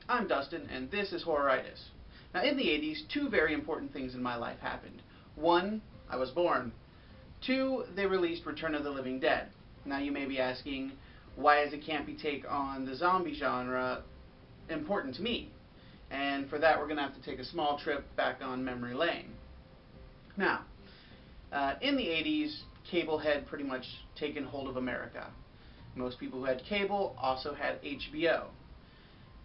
I'm Dustin, and this is Horroritis. Now, in the 80s, two very important things in my life happened. One, I was born. Two, they released Return of the Living Dead. Now, you may be asking, why is a campy take on the zombie genre important to me? And for that, we're going to have to take a small trip back on memory lane. Now, in the 80s, cable had pretty much taken hold of America. Most people who had cable also had HBO.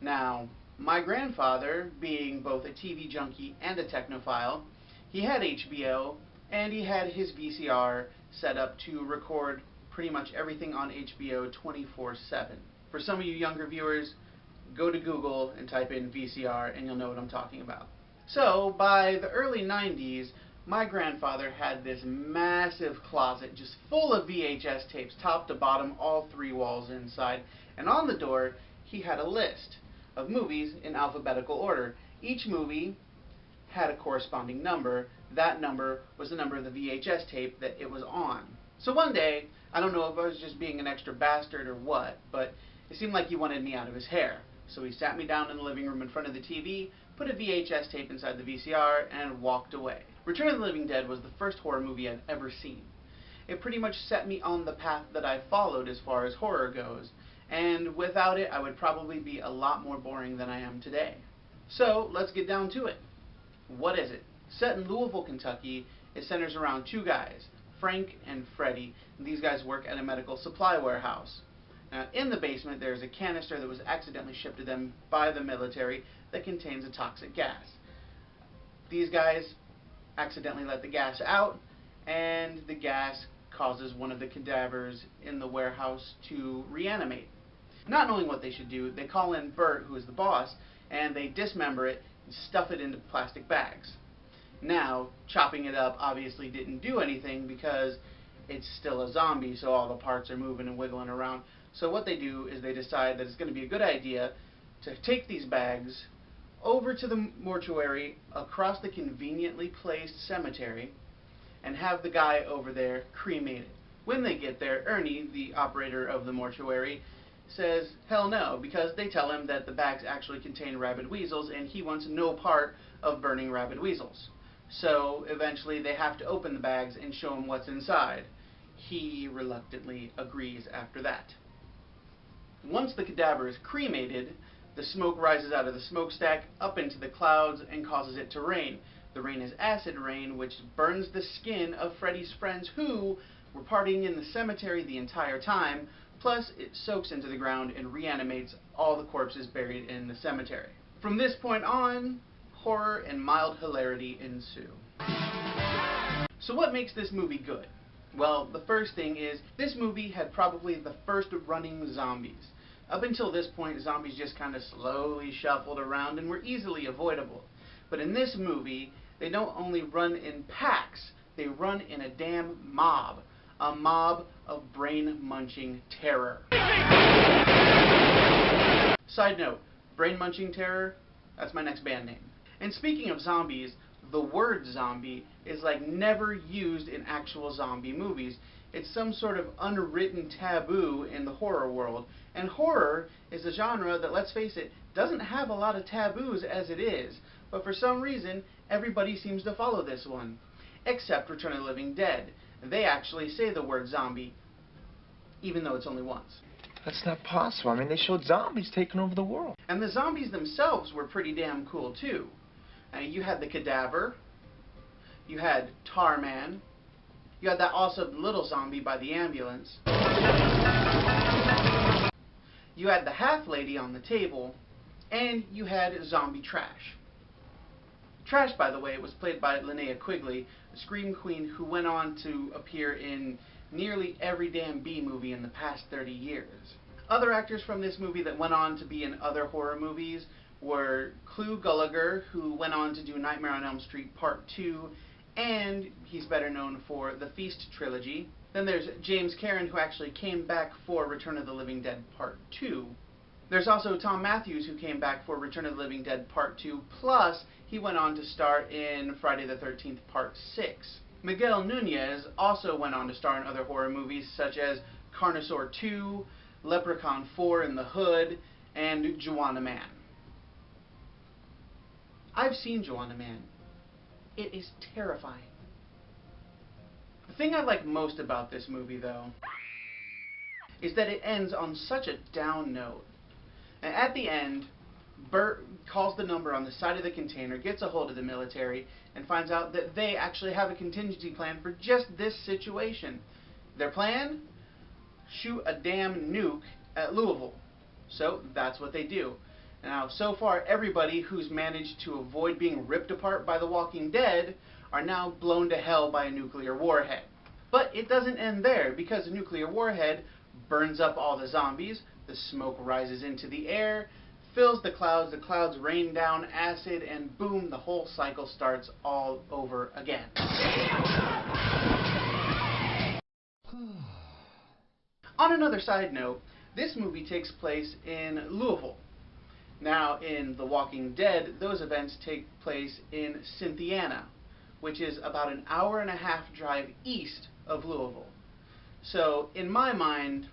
Now, my grandfather, being both a TV junkie and a technophile, he had HBO, and he had his VCR set up to record pretty much everything on HBO 24/7. For some of you younger viewers, go to Google and type in VCR and you'll know what I'm talking about. So, by the early 90s, my grandfather had this massive closet just full of VHS tapes, top to bottom, all three walls inside. And on the door, he had a list of movies in alphabetical order. Each movie had a corresponding number. That number was the number of the VHS tape that it was on. So one day, I don't know if I was just being an extra bastard or what, but it seemed like he wanted me out of his hair. So he sat me down in the living room in front of the TV, put a VHS tape inside the VCR, and walked away. Return of the Living Dead was the first horror movie I'd ever seen. It pretty much set me on the path that I followed as far as horror goes, and without it, I would probably be a lot more boring than I am today. So, let's get down to it. What is it? Set in Louisville, Kentucky, it centers around two guys, Frank and Freddie. And these guys work at a medical supply warehouse. Now, in the basement, there's a canister that was accidentally shipped to them by the military that contains a toxic gas. These guys accidentally let the gas out, and the gas causes one of the cadavers in the warehouse to reanimate. Not knowing what they should do, they call in Bert, who is the boss, and they dismember it and stuff it into plastic bags. Now, chopping it up obviously didn't do anything because it's still a zombie, so all the parts are moving and wiggling around. So what they do is they decide that it's going to be a good idea to take these bags over to the mortuary across the conveniently placed cemetery and have the guy over there cremated. When they get there, Ernie, the operator of the mortuary, says hell no, because they tell him that the bags actually contain rabid weasels and he wants no part of burning rabid weasels. So eventually they have to open the bags and show him what's inside. He reluctantly agrees after that. Once the cadaver is cremated, the smoke rises out of the smokestack up into the clouds and causes it to rain. The rain is acid rain, which burns the skin of Freddy's friends who were partying in the cemetery the entire time, plus it soaks into the ground and reanimates all the corpses buried in the cemetery. From this point on, horror and mild hilarity ensue. So what makes this movie good? Well, the first thing is, this movie had probably the first running zombies. Up until this point, zombies just kind of slowly shuffled around and were easily avoidable. But in this movie, they don't only run in packs, they run in a damn mob. A mob of brain-munching terror. Side note, brain-munching terror, that's my next band name. And speaking of zombies, the word zombie is like never used in actual zombie movies. It's some sort of unwritten taboo in the horror world. And horror is a genre that, let's face it, doesn't have a lot of taboos as it is. But for some reason, everybody seems to follow this one. Except Return of the Living Dead. They actually say the word zombie, even though it's only once. That's not possible. I mean, they showed zombies taking over the world. And the zombies themselves were pretty damn cool, too. You had the cadaver, you had Tarman, you had that awesome little zombie by the ambulance, you had the half lady on the table, and you had zombie Trash. Trash, by the way, was played by Linnea Quigley, a scream queen who went on to appear in nearly every damn B movie in the past 30 years. Other actors from this movie that went on to be in other horror movies were Clu Gulager, who went on to do Nightmare on Elm Street Part 2, and he's better known for the Feast trilogy. Then there's James Karen, who actually came back for Return of the Living Dead Part 2. There's also Tom Matthews, who came back for Return of the Living Dead Part 2, plus he went on to star in Friday the 13th Part 6. Miguel Nunez also went on to star in other horror movies such as Carnosaur 2, Leprechaun 4 in the Hood, and Juana Man. I've seen Joanna Man. It is terrifying. The thing I like most about this movie, though, is that it ends on such a down note. And at the end, Bert calls the number on the side of the container, gets a hold of the military, and finds out that they actually have a contingency plan for just this situation. Their plan? Shoot a damn nuke at Louisville. So that's what they do. Now, so far, everybody who's managed to avoid being ripped apart by the Walking Dead are now blown to hell by a nuclear warhead. But it doesn't end there, because the nuclear warhead burns up all the zombies, the smoke rises into the air, fills the clouds rain down acid, and boom, the whole cycle starts all over again. On another side note, this movie takes place in Louisville. Now, in The Walking Dead, those events take place in Cynthiana, which is about an hour-and-a-half drive east of Louisville. So, in my mind,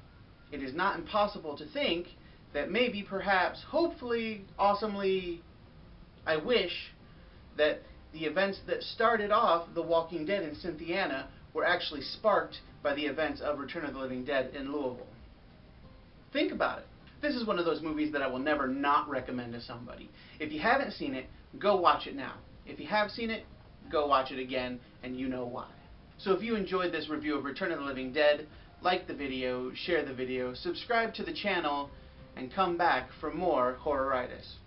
it is not impossible to think that maybe, perhaps, hopefully, awesomely, I wish that the events that started off The Walking Dead in Cynthiana were actually sparked by the events of Return of the Living Dead in Louisville. Think about it. This is one of those movies that I will never not recommend to somebody. If you haven't seen it, go watch it now. If you have seen it, go watch it again, and you know why. So if you enjoyed this review of Return of the Living Dead, like the video, share the video, subscribe to the channel, and come back for more Horroritis.